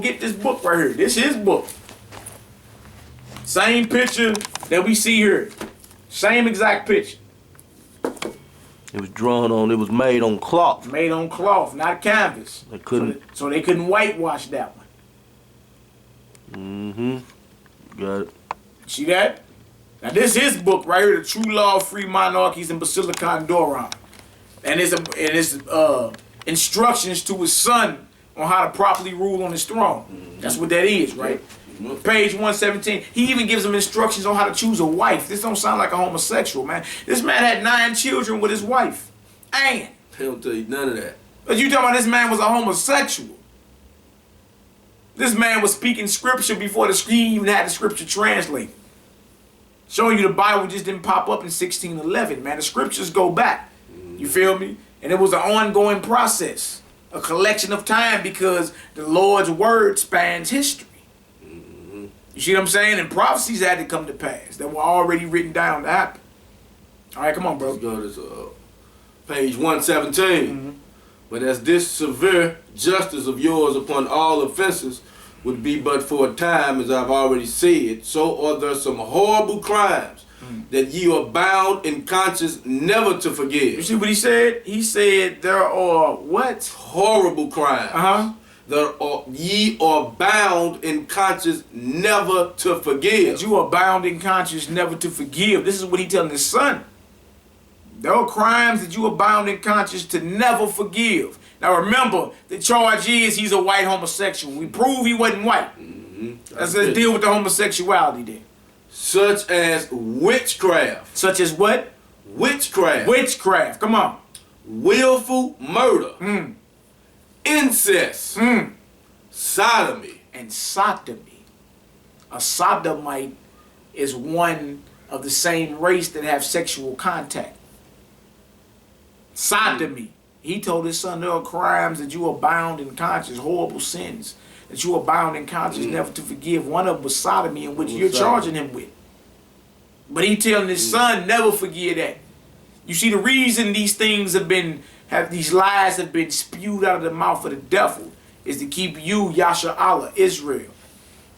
Get this book right here. This is his book. Same picture that we see here. Same exact picture. It was drawn on, it was made on cloth. Made on cloth, not canvas. They couldn't. So they couldn't whitewash that one. Got it. See that? Now this is his book right here, The True Law of Free Monarchies in Basilicon Doron. And it's instructions to his son on how to properly rule on his throne. That's what that is, right? Page 117. He even gives him instructions on how to choose a wife. This don't sound like a homosexual, man. This man had 9 children with his wife. And He don't tell you none of that. but you talking about this man was a homosexual. This man was speaking scripture before he even had the scripture translated. Showing you the Bible just didn't pop up in 1611, man. The scriptures go back. You feel me? And it was an ongoing process, a collection of time, because the Lord's word spans history. You see what I'm saying? And prophecies had to come to pass that were already written down to happen. All right, come on, bro. Let's go to page 117. But as this severe justice of yours upon all offenses would be but for a time, as I've already said, so are there some horrible crimes that ye are bound in conscience never to forgive. You see what he said? He said there are what? Horrible crimes. Ye are bound in conscience never to forgive. That you are bound in conscience never to forgive. This is what he telling his son. There are crimes that you are bound in conscience to never forgive. Now remember, the charge is he's a white homosexual. We prove he wasn't white. Let's deal with the homosexuality then. Such as witchcraft. Such as what? Witchcraft. Witchcraft. Come on. Willful murder. Incest. Sodomy. And sodomy. A sodomite is one of the same race that have sexual contact. Sodomy. He told his son there are crimes that you are bound in conscience, horrible sins that you are bound in conscience never to forgive. One of them was sodomy, in which you're charging him with. But he telling his son never forgive that. You see, the reason these things these lies have been spewed out of the mouth of the devil is to keep you, Yasha Allah, Israel,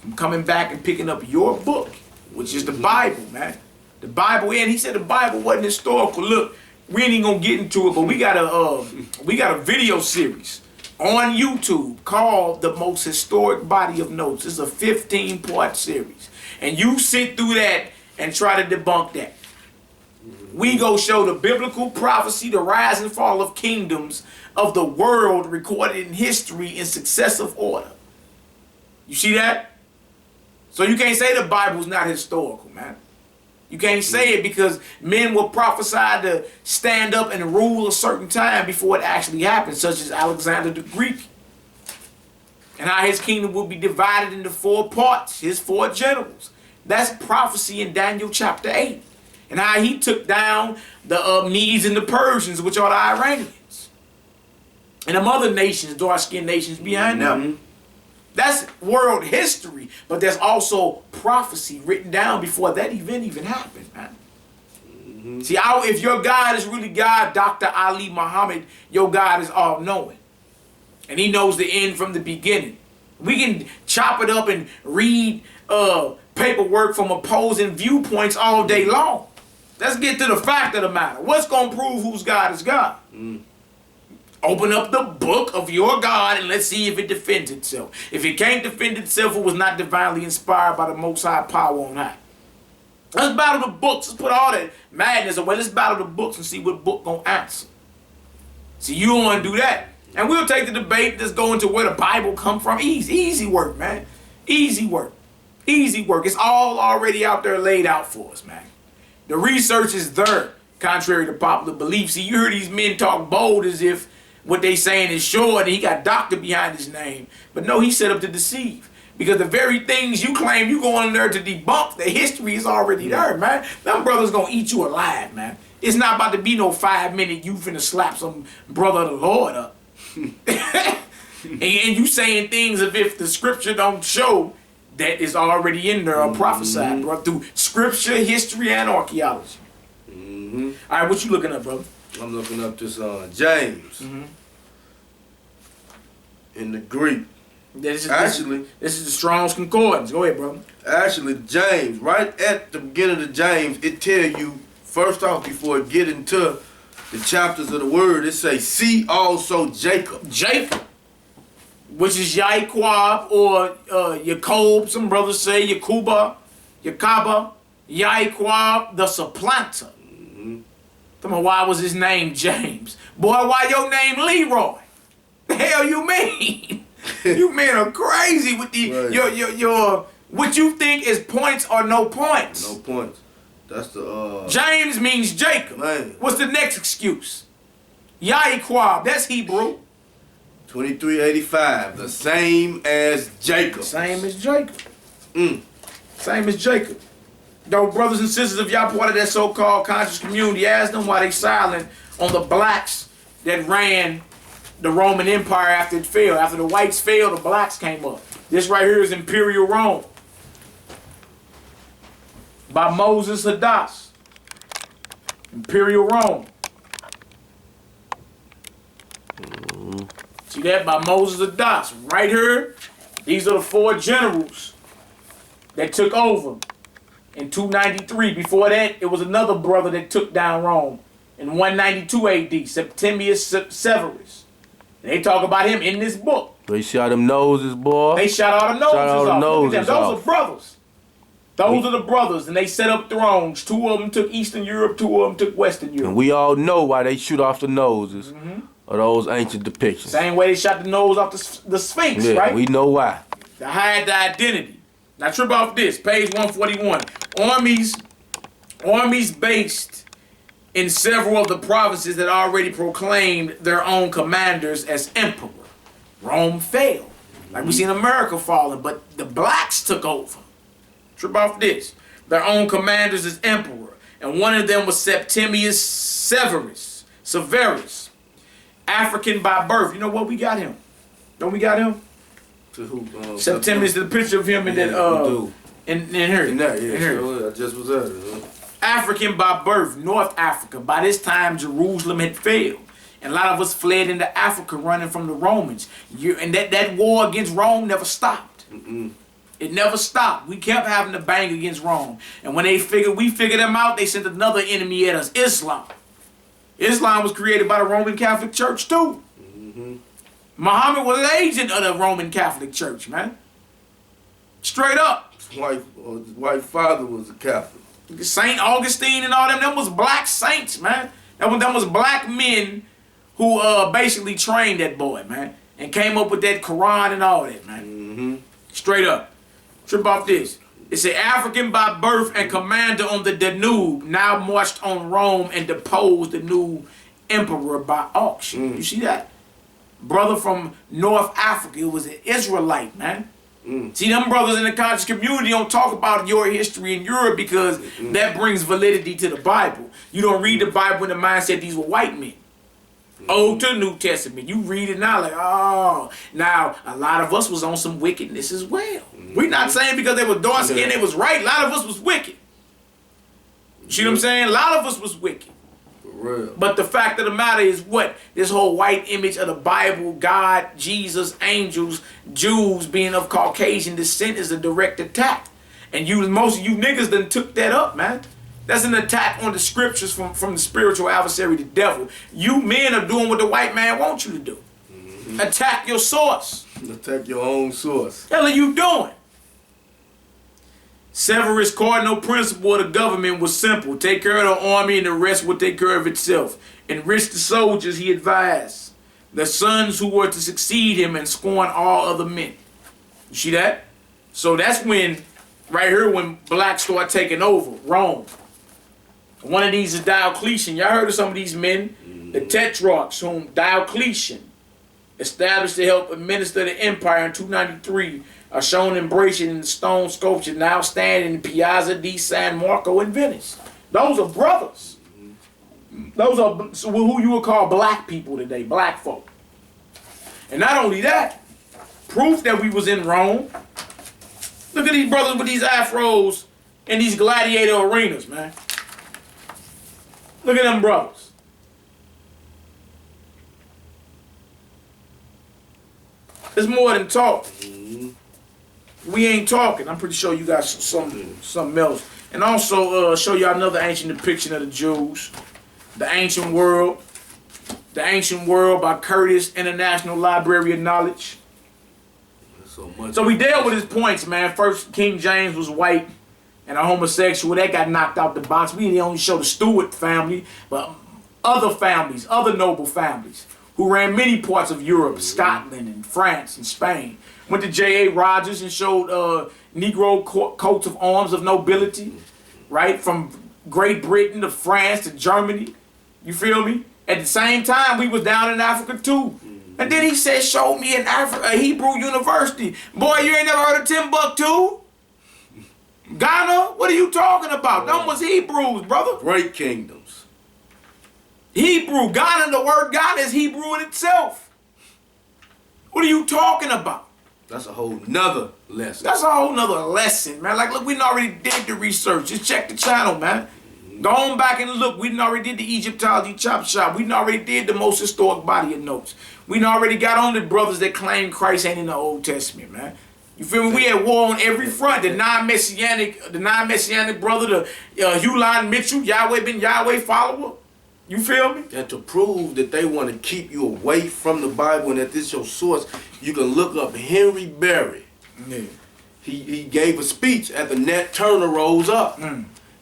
from coming back and picking up your book, which is the Bible, man. The Bible, and he said the Bible wasn't historical. Look, we ain't even gonna get into it, but we got a video series on YouTube called The Most Historic Body of Notes. It's a 15-part series. And you sit through that and try to debunk that. We go show the biblical prophecy, the rise and fall of kingdoms of the world recorded in history in successive order. You see that? So you can't say the Bible's not historical, man. You can't say it because men were prophesied to stand up and rule a certain time before it actually happened, such as Alexander the Greek. And how his kingdom will be divided into 4 parts, his 4 generals. That's prophecy in Daniel chapter 8. And how he took down the Medes and the Persians, which are the Iranians. And them other nations, dark-skinned nations behind them. That's world history, but there's also prophecy written down before that event even happened, man. See, if your God is really God, Dr. Ali Muhammad, your God is all-knowing. And he knows the end from the beginning. We can chop it up and read paperwork from opposing viewpoints all day long. Let's get to the fact of the matter. What's going to prove whose God is God? Open up the book of your God and let's see if it defends itself. If it can't defend itself, it was not divinely inspired by the Most High power on high. Let's battle the books. Let's put all that madness away. Let's battle the books and see what book gonna answer. See, you don't want to do that. And we'll take the debate. Let's go into where the Bible come from. Easy work, man. Easy work. Easy work. It's all already out there laid out for us, man. The research is there, contrary to popular belief. See, you hear these men talk bold as if what they saying is sure, and he got doctor behind his name. But no, he's set up to deceive. Because the very things you claim you going there to debunk, the history is already there, man. Them brothers gonna eat you alive, man. It's not about to be no 5-minute you finna slap some brother of the Lord up. and you saying things as if the scripture don't show that is already in there or prophesied, bro, through scripture, history, and archaeology. All right, what you looking up, brother? I'm looking up this James in the Greek. This Actually, this is the Strong's Concordance. Go ahead, brother. actually, James, right at the beginning of James, it tell you, first off, before it get into the chapters of the word, it say, see also Jacob. Jacob, which is Yaquab or Jacob, some brothers say Yakuba, Yakaba, Yaquab, the supplanter. Tell me, why was his name James? Boy, why your name Leroy? The hell you mean? You men are crazy with the Right. your what you think is points or no points. No points. That's the James means Jacob. Man. What's the next excuse? Yaquab, that's Hebrew. 2385, the same as Jacob. Same as Jacob. Mm. Same as Jacob. Though, brothers and sisters, if y'all part of that so-called conscious community, ask them why they silent on the blacks that ran the Roman Empire after it fell. After the whites fell, the blacks came up. This right here is Imperial Rome by Moses Hadass. Imperial Rome. See that? By Moses Hadass. Right here, these are the 4 generals that took over in 293. Before that, it was another brother that took down Rome in 192 AD, Septimius Severus. And they talk about him in this book. They shot them noses, boy. They shot all the noses Shot all the off. Look at them. noses Those off. are brothers. Those are the brothers, and they set up thrones. 2 of them took Eastern Europe, 2 of them took Western Europe. And we all know why they shoot off the noses of those ancient depictions. Same way they shot the nose off the Sphinx, Yeah, right? we know why. To hide the identity. Now trip off this, page 141. Armies based in several of the provinces that already proclaimed their own commanders as emperor. Rome fell. Like we seen America falling, but the blacks took over. Trip off this. Their own commanders as emperor. And one of them was Septimius Severus. African by birth. You know what? We got him. Don't we got him? To who? Septimius, the picture of him in that in here. In that, yeah, in here. sure, I just was at it. African by birth, North Africa. By this time, Jerusalem had failed. And a lot of us fled into Africa running from the Romans. And that war against Rome never stopped. It never stopped. We kept having to bang against Rome. And when we figured them out, they sent another enemy at us, Islam. Islam was created by the Roman Catholic Church too. Muhammad was an agent of the Roman Catholic Church, man. Straight up. His white father was a Catholic. Saint Augustine and all them was black saints, man. Them was black men who basically trained that boy, man, and came up with that Quran and all that, man. Straight up. Trip off this. It's an African by birth and commander on the Danube, now marched on Rome and deposed the new emperor by auction. You see that? Brother from North Africa, it was an Israelite, man. See, them brothers in the conscious community don't talk about your history in Europe because that brings validity to the Bible. You don't read the Bible in the mindset these were white men. Old to New Testament. You read it now like, oh. Now, a lot of us was on some wickedness as well. We're not saying because they were dark skinned, they was right. A lot of us was wicked. See what I'm saying? A lot of us was wicked. Real. But the fact of the matter is what? This whole white image of the Bible, God, Jesus, angels, Jews being of Caucasian descent is a direct attack. And most of you niggas done took that up, man. That's an attack on the scriptures from the spiritual adversary, the devil. You men are doing what the white man wants you to do. Attack your source. Attack your own source. What the hell are you doing? Severus' cardinal principle of the government was simple. Take care of the army and the rest will take care of itself. Enrich the soldiers, he advised. The sons who were to succeed him and scorn all other men. You see that? So that's when, right here, when blacks start taking over Rome. One of these is Diocletian. Y'all heard of some of these men? The tetrarchs whom Diocletian established to help administer the empire in 293 are shown embracing in the stone sculpture now standing in Piazza di San Marco in Venice. Those are brothers. Those are who you would call black people today, black folk. And not only that, proof that we was in Rome. Look at these brothers with these afros in these gladiator arenas, man. Look at them brothers. It's more than talk. Mm-hmm. We ain't talking. I'm pretty sure you got something else. And also show y'all another ancient depiction of the Jews. The Ancient World. The Ancient World by Curtis, International Library of Knowledge. So we dealt with his points, man. First, King James was white and a homosexual. That got knocked out the box. We didn't only show the Stuart family, but other families, other noble families who ran many parts of Europe, Scotland and France and Spain. Went to J.A. Rogers and showed Negro coats of arms of nobility, right? From Great Britain to France to Germany. You feel me? At the same time, we was down in Africa too. And then he said, show me a Hebrew university. Boy, you ain't never heard of Timbuktu? Ghana? What are you talking about? Them was Hebrews, brother. Great kingdoms. Hebrew. Ghana, the word Ghana is Hebrew in itself. What are you talking about? That's a whole nother lesson. That's a whole nother lesson, man. Like, look, we done already did the research. Just check the channel, man. Go on back and look. We done already did the Egyptology chop shop. We done already did the most historic body of notes. We done already got on the brothers that claim Christ ain't in the Old Testament, man. You feel me? We at war on every front. The non-messianic brother, the Hulon Mitchell, Yahweh ben Yahweh follower. You feel me? And to prove that they want to keep you away from the Bible and that this is your source, you can look up Henry Berry. Yeah. He gave a speech after Nat Turner rose up.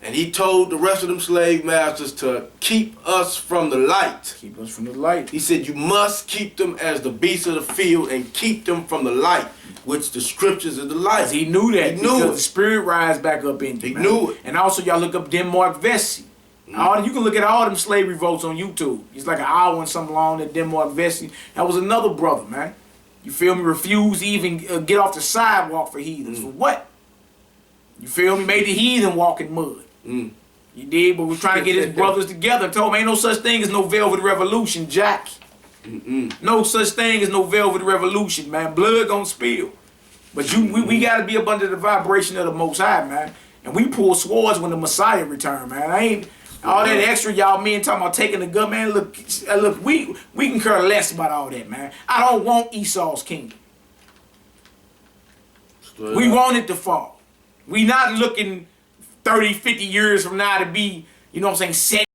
And he told the rest of them slave masters to keep us from the light. Keep us from the light. He said, you must keep them as the beasts of the field and keep them from the light, which the scriptures is the light. He knew that. He knew it. The spirit rise back up in He knew it. And also, y'all look up Denmark Vesey. You can look at all them slave revolts on YouTube. It's like an hour and something long at Denmark Vesey. That was another brother, man. You feel me? Refused to even get off the sidewalk for heathens. For what? You feel me? Made the heathen walk in mud. You did, but we're trying to get his brothers together. I told him ain't no such thing as no velvet revolution, Jack. No such thing as no velvet revolution, man. Blood gonna spill. But we gotta be up under the vibration of the Most High, man. And we pull swords when the Messiah return, man. I ain't all that extra y'all men talking about taking the gun, man. Look, we can care less about all that, man. I don't want Esau's kingdom. We want it to fall. We not looking 30, 50 years from now to be, you know what I'm saying, set